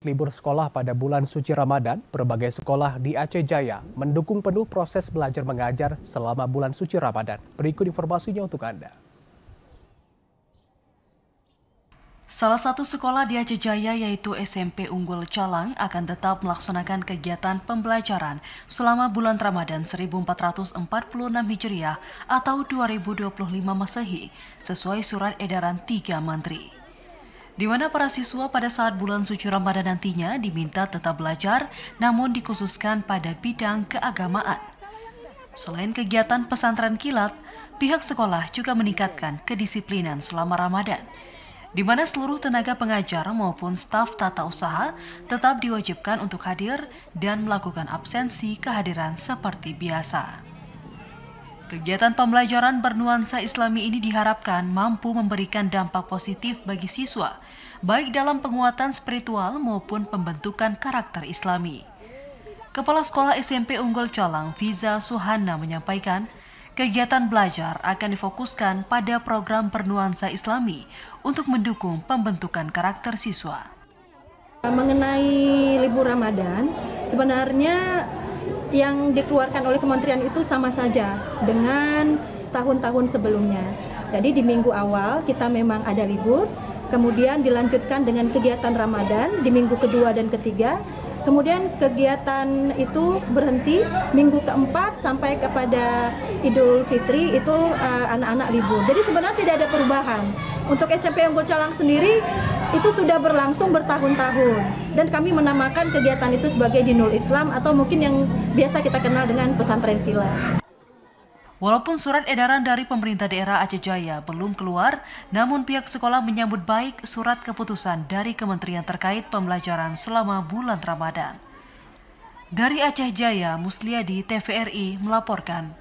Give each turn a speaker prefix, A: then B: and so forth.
A: Libur sekolah pada bulan suci Ramadan, berbagai sekolah di Aceh Jaya mendukung penuh proses belajar mengajar selama bulan suci Ramadan. Berikut informasinya untuk Anda.
B: Salah satu sekolah di Aceh Jaya yaitu SMP Unggul Calang akan tetap melaksanakan kegiatan pembelajaran selama bulan Ramadan 1446 Hijriah atau 2025 Masehi sesuai surat edaran 3 Menteri. Di mana para siswa pada saat bulan suci Ramadan nantinya diminta tetap belajar namun dikhususkan pada bidang keagamaan. Selain kegiatan pesantren kilat, pihak sekolah juga meningkatkan kedisiplinan selama Ramadan, di mana seluruh tenaga pengajar maupun staf tata usaha tetap diwajibkan untuk hadir dan melakukan absensi kehadiran seperti biasa. Kegiatan pembelajaran bernuansa Islami ini diharapkan mampu memberikan dampak positif bagi siswa, baik dalam penguatan spiritual maupun pembentukan karakter Islami. Kepala Sekolah SMP Unggul Calang, Fiza Suhana menyampaikan, kegiatan belajar akan difokuskan pada program bernuansa Islami untuk mendukung pembentukan karakter siswa.
C: Mengenai libur Ramadan, sebenarnya yang dikeluarkan oleh kementerian itu sama saja dengan tahun-tahun sebelumnya. Jadi di minggu awal kita memang ada libur, kemudian dilanjutkan dengan kegiatan Ramadan di minggu kedua dan ketiga. Kemudian kegiatan itu berhenti minggu keempat sampai kepada Idul Fitri itu anak-anak libur. Jadi sebenarnya tidak ada perubahan. Untuk SMP Unggul Calang sendiri itu sudah berlangsung bertahun-tahun dan kami menamakan kegiatan itu sebagai Dinul Islam atau mungkin yang biasa kita kenal dengan pesantren kilat.
B: Walaupun surat edaran dari pemerintah daerah Aceh Jaya belum keluar, namun pihak sekolah menyambut baik surat keputusan dari kementerian terkait pembelajaran selama bulan Ramadan. Dari Aceh Jaya, Musliadi, TVRI melaporkan.